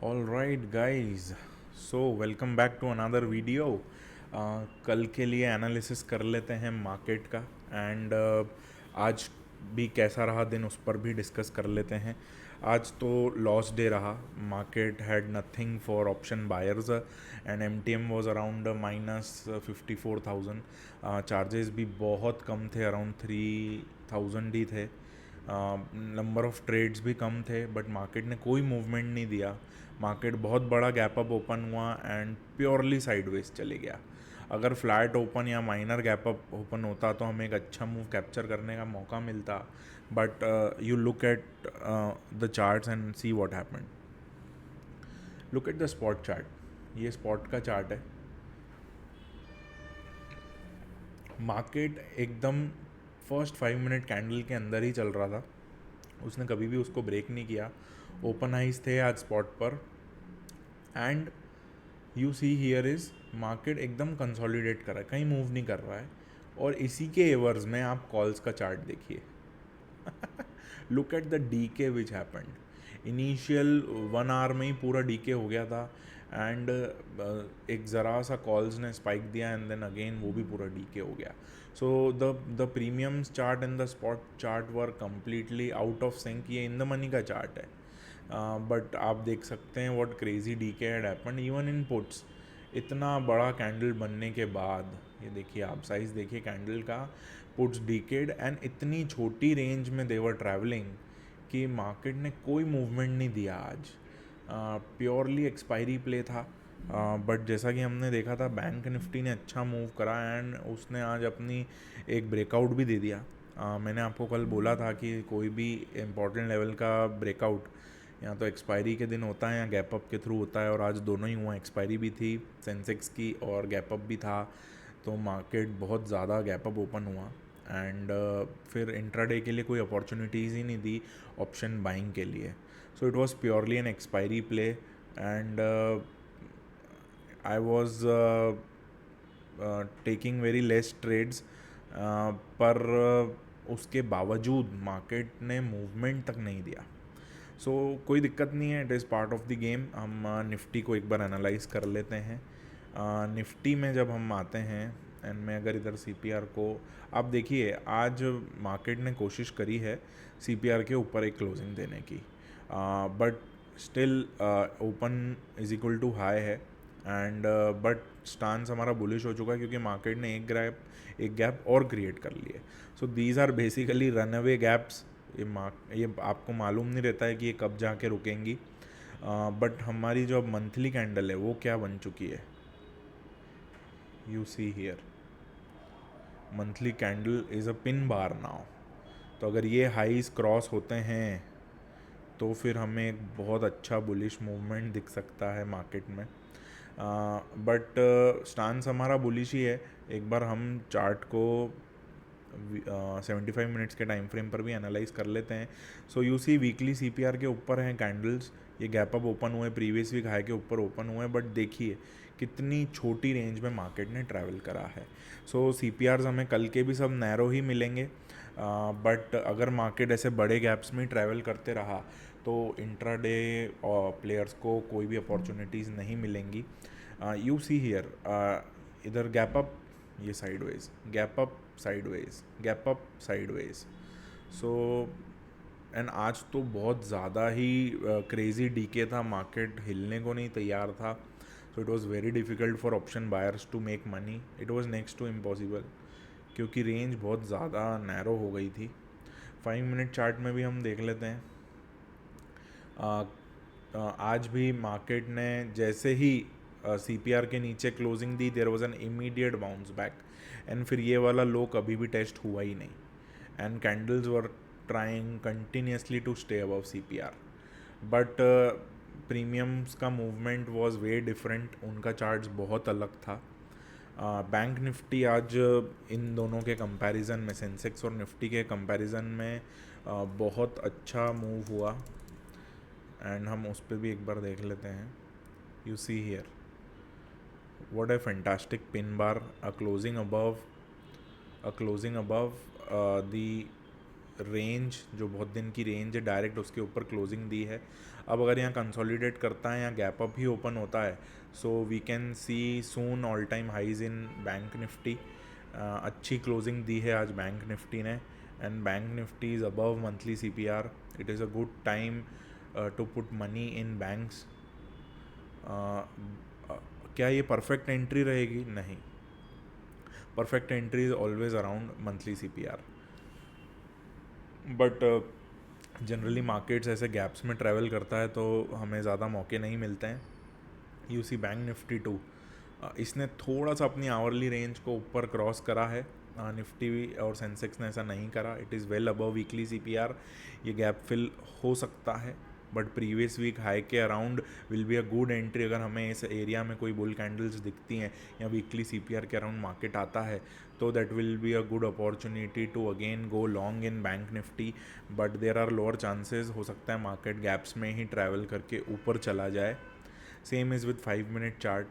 All right guys, so welcome back to another video. कल के लिए एनालिसिस कर लेते हैं मार्केट का एंड आज भी कैसा रहा दिन उस पर भी डिस्कस कर लेते हैं। आज तो लॉस डे रहा। Market had nothing for option buyers and M T M was around -54,000। Charges भी बहुत कम थे, अराउंड 3,000 ही थे। नंबर ऑफ ट्रेड्स भी कम थे बट मार्केट ने कोई मूवमेंट नहीं दिया। मार्केट बहुत बड़ा गैप अप ओपन हुआ एंड प्योरली साइडवेज चले गया। अगर फ्लैट ओपन या माइनर गैप अप ओपन होता तो हमें एक अच्छा मूव कैप्चर करने का मौका मिलता। But you look at the charts and see what happened. Look at the spot chart. ये स्पॉट का चार्ट है। मार्केट एकदम फर्स्ट 5 मिनट कैंडल के अंदर ही चल रहा था। उसने कभी भी उसको ब्रेक नहीं किया। ओपन हाइज थे आज स्पॉट पर and you see here is market एकदम कंसोलिडेट कर रहा है, कहीं मूव नहीं कर रहा है। और इसी के एवर्स में आप कॉल्स का चार्ट देखिए। लुक एट द डी के विच हैपेंड। इनिशियल 1 आवर में ही पूरा डी के हो गया था एंड एक ज़रा सा कॉल्स ने स्पाइक दिया एंड देन अगेन वो भी पूरा डी के हो गया। So the premiums chart and the spot chart were completely out of sync. ये इन द मनी का चार्ट है बट आप देख सकते हैं what crazy decay had happened even in puts. इतना बड़ा कैंडल बनने के बाद ये देखिए, आप साइज़ देखिए कैंडल का। पुट्स डीकेड एंड इतनी छोटी रेंज में देवर ट्रैवलिंग कि मार्केट ने कोई मूवमेंट नहीं दिया आज। प्योरली एक्सपायरी प्ले था। बट जैसा कि हमने देखा था बैंक निफ्टी ने अच्छा मूव करा एंड उसने आज अपनी एक ब्रेकआउट भी दे दिया। मैंने आपको कल बोला था कि कोई भी इम्पोर्टेंट लेवल का ब्रेकआउट या तो एक्सपायरी के दिन होता है या गैप अप के थ्रू होता है, और आज दोनों ही हुआ। एक्सपायरी भी थी सेंसेक्स की और गैप अप भी था, तो मार्केट बहुत ज़्यादा गैप अप ओपन हुआ एंड फिर इंट्राडे के लिए कोई अपॉर्चुनिटीज़ ही नहीं दी ऑप्शन बाइंग के लिए। So it was purely an expiry play and I was taking very less trades. पर उसके बावजूद मार्केट ने मूवमेंट तक नहीं दिया। सो कोई दिक्कत नहीं है, it is part of the game. हम निफ्टी को एक बार एनालाइज कर लेते हैं। निफ्टी में जब हम आते हैं एंड मैं अगर इधर सीपीआर को आप देखिए, आज मार्केट ने कोशिश करी है सीपीआर के ऊपर एक क्लोजिंग देने की, but still open is equal to high है एंड बट स्टांस हमारा बुलिश हो चुका है क्योंकि मार्केट ने एक गैप और क्रिएट कर ली है। So these are basically runaway gaps. ये आपको मालूम नहीं रहता है कि ये कब जाके रुकेंगी। बट हमारी जो अब मंथली कैंडल है वो क्या बन चुकी है, you see here monthly candle is a pin bar now. तो अगर ये हाईज क्रॉस होते हैं तो फिर हमें एक बहुत अच्छा बुलिश मूवमेंट दिख सकता है मार्केट में। बट स्टांस हमारा बुलिश ही है। एक बार हम चार्ट को 75 मिनट्स के टाइम फ्रेम पर भी एनालाइज कर लेते हैं। So you see weekly CPR के ऊपर हैं कैंडल्स। ये गैप अप ओपन हुए, प्रीवियस वीक हाई के ऊपर ओपन हुए, बट देखिए कितनी छोटी रेंज में मार्केट ने ट्रैवल करा है। सो सीपीआर्स हमें कल के भी सब नैरो ही मिलेंगे, बट अगर मार्केट ऐसे बड़े गैप्स में ट्रैवल करते रहा तो इंट्राडे प्लेयर्स को कोई भी अपॉर्चुनिटीज़ नहीं मिलेंगी। यू सी हियर इधर गैप अप, ये sideways, gap up sideways, gap up sideways. So and आज तो बहुत ज़्यादा ही क्रेज़ी डीके था, मार्केट हिलने को नहीं तैयार था। So it was very difficult for option buyers to make money. It was next to impossible क्योंकि रेंज बहुत ज़्यादा नैरो हो गई थी। 5 मिनट चार्ट में भी हम देख लेते हैं। आज भी मार्केट ने जैसे ही सीपीआर के नीचे क्लोजिंग दी, there was an immediate bounce back and फिर ये वाला लो कभी भी टेस्ट हुआ ही नहीं and candles were trying continuously to stay above CPR. But premiums का मूवमेंट वाज वे डिफरेंट, उनका चार्ट्स बहुत अलग था। बैंक निफ्टी आज इन दोनों के कंपैरिजन में, सेंसेक्स और निफ्टी के कंपैरिजन में बहुत अच्छा मूव हुआ एंड हम उस पर भी एक बार देख लेते हैं। You see here what A fantastic pin bar, a closing above the range जो बहुत दिन की रेंज है डायरेक्ट उसके ऊपर क्लोजिंग दी है. अब अगर यहाँ कंसोलिडेट करता है या गैप अप ही ओपन होता है, so we can see soon all time highs in Bank Nifty. अच्छी क्लोजिंग दी है आज बैंक निफ्टी ने, and Bank Nifty is above monthly CPR. It is a good time to put money in banks. क्या ये perfect entry रहेगी? नहीं. Perfect entry is always around monthly CPR. But generally markets ऐसे गैप्स में ट्रैवल करता है तो हमें ज़्यादा मौके नहीं मिलते हैं. यू सी बैंक निफ्टी 2, इसने थोड़ा सा अपनी आवरली रेंज को ऊपर क्रॉस करा है. निफ्टी और सेंसेक्स ने ऐसा नहीं करा. It is well above weekly CPR. ये गैप फिल हो सकता है, बट प्रीवियस वीक हाई के around will be a good entry. अगर हमें इस एरिया में कोई बुल कैंडल्स दिखती हैं या वीकली CPR के अराउंड मार्केट आता है, तो that will be a good opportunity to again go long in Bank Nifty. But there are lower chances, हो सकता है मार्केट गैप्स में ही ट्रैवल करके ऊपर चला जाए. Same is with 5 minute chart.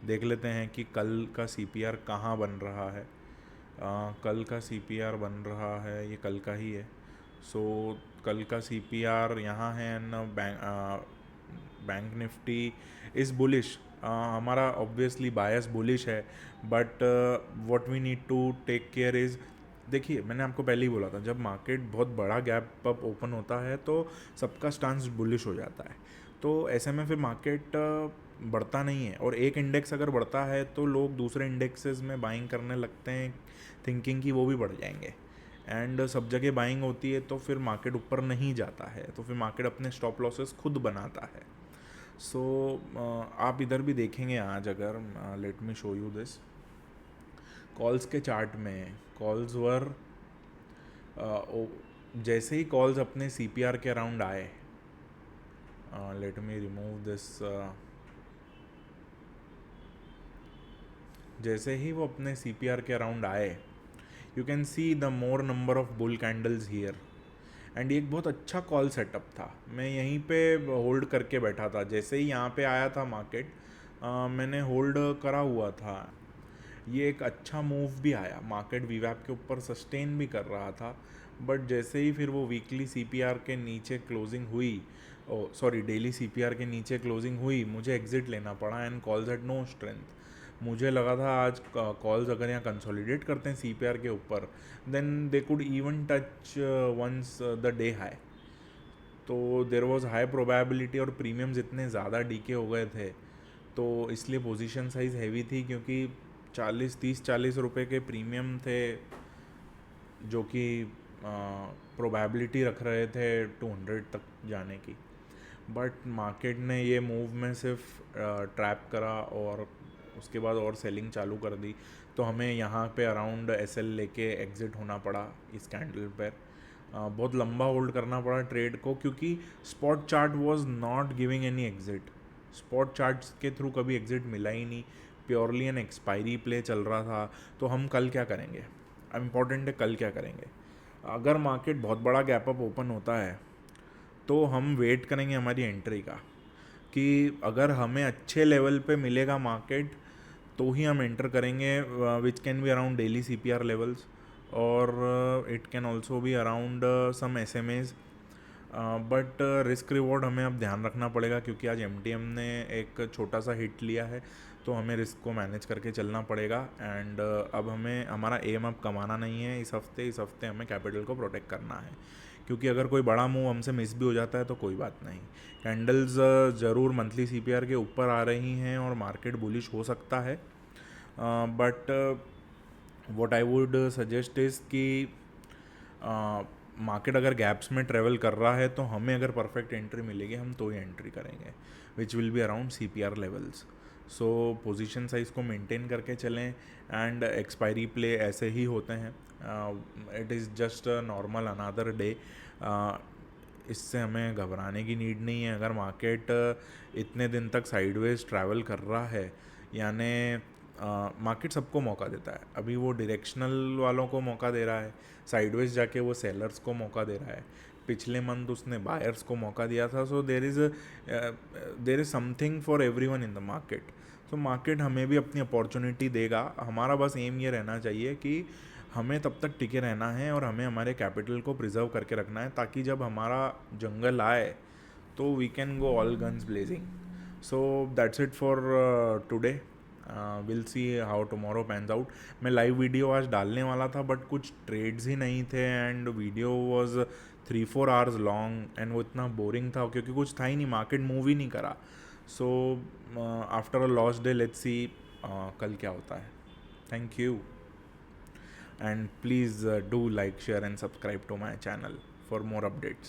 देख लेते हैं कि कल का CPR कहाँ बन रहा है. कल का CPR बन रहा है, ये कल का ही है. सो कल का CPR यहाँ है, and Bank Nifty is bullish. हमारा ऑब्वियसली बायस बुलिश है, but what we need to take care is, देखिए मैंने आपको पहले ही बोला था, जब मार्केट बहुत बड़ा गैप अप ओपन होता है तो सबका स्टांस बुलिश हो जाता है. तो ऐसे में फिर मार्केट बढ़ता नहीं है, और एक इंडेक्स अगर बढ़ता है तो लोग दूसरे इंडेक्सेस में बाइंग करने लगते हैं थिंकिंग कि वो भी बढ़ जाएंगे. एंड सब जगह बाइंग होती है तो फिर मार्केट ऊपर नहीं जाता है, तो फिर मार्केट अपने स्टॉप लॉसेस खुद बनाता है. सो आप इधर भी देखेंगे आज, अगर let me show you this. Calls के चार्ट में कॉल्स वर, जैसे ही कॉल्स अपने CPR के अराउंड आए, लेट मी रिमूव दिस, जैसे ही वो अपने CPR के अराउंड आए, you can see the more number of bull candles here. And ये एक बहुत अच्छा कॉल सेटअप था. मैं यहीं पे होल्ड करके बैठा था. जैसे ही यहाँ पे आया था मार्केट, मैंने होल्ड करा हुआ था. ये एक अच्छा मूव भी आया. मार्केट वीवैप के ऊपर सस्टेन भी कर रहा था, बट जैसे ही फिर वो वीकली CPR के नीचे क्लोजिंग हुई, डेली CPR के नीचे क्लोजिंग हुई, मुझे एग्जिट लेना पड़ा. And calls had no strength. मुझे लगा था आज कॉल्स अगर यहाँ कंसोलिडेट करते हैं CPR के ऊपर, then they could even touch once the day high. तो देर वॉज हाई प्रोबेबिलिटी, और प्रीमियम्स इतने ज़्यादा डीके हो गए थे, तो इसलिए पोजीशन साइज़ हैवी थी, क्योंकि 30-40 रुपए के प्रीमियम थे जो कि प्रोबेबिलिटी रख रहे थे 200 तक जाने की. बट मार्केट ने ये मूव में सिर्फ ट्रैप करा और उसके बाद और सेलिंग चालू कर दी. तो हमें यहाँ पे अराउंड SL लेके एग्ज़िट होना पड़ा इस कैंडल पर. बहुत लंबा होल्ड करना पड़ा ट्रेड को, क्योंकि spot chart was not giving any exit. Spot charts के थ्रू कभी एग्ज़िट मिला ही नहीं. प्योरली एन एक्सपायरी प्ले चल रहा था. तो हम कल क्या करेंगे, इम्पॉर्टेंट है कल क्या करेंगे. अगर मार्केट बहुत बड़ा गैप अप ओपन होता है तो हम वेट करेंगे हमारी एंट्री का, कि अगर हमें अच्छे लेवल पे मिलेगा मार्केट तो ही हम एंटर करेंगे, which can be around daily CPR levels, और it can also be around some SMAs. But risk reward हमें अब ध्यान रखना पड़ेगा, क्योंकि आज MTM ने एक छोटा सा हिट लिया है, तो हमें रिस्क को मैनेज करके चलना पड़ेगा. एंड अब हमें हमारा एम अब कमाना नहीं है इस हफ्ते हमें कैपिटल को प्रोटेक्ट करना है, क्योंकि अगर कोई बड़ा मूव हमसे मिस भी हो जाता है तो कोई बात नहीं. कैंडल्स ज़रूर मंथली CPR के ऊपर आ रही हैं और मार्केट बुलिश हो सकता है, but what I would suggest is कि मार्केट अगर गैप्स में ट्रेवल कर रहा है तो हमें अगर परफेक्ट एंट्री मिलेगी हम तो ही एंट्री करेंगे, which will be around CPR levels. So position size को मेंटेन करके चलें, एंड एक्सपायरी प्ले ऐसे ही होते हैं. It is just normal another day. इससे हमें घबराने की नीड नहीं है. अगर मार्केट इतने दिन तक साइडवेज ट्रैवल कर रहा है, यानी मार्केट सबको मौका देता है. अभी वो डायरेक्शनल वालों को मौका दे रहा है, साइडवेज जाके वो सेलर्स को मौका दे रहा है. पिछले मंथ उसने बायर्स को मौका दिया था. So there is something for everyone in the market. तो मार्केट हमें भी अपनी अपॉर्चुनिटी देगा. हमारा बस एम ये रहना चाहिए कि हमें तब तक टिके रहना है और हमें हमारे कैपिटल को प्रिजर्व करके रखना है, ताकि जब हमारा जंगल आए तो we can go all guns blazing. So that's it for today. Will see how tomorrow pans out. मैं लाइव वीडियो आज डालने वाला था बट कुछ ट्रेड्स ही नहीं थे and video was 3-4 hours long and वो इतना बोरिंग था क्योंकि कुछ था ही नहीं, मार्केट मूव ही नहीं करा. So after a lost day let's see कल क्या होता है. Thank you and please do like, share and subscribe to my channel for more updates.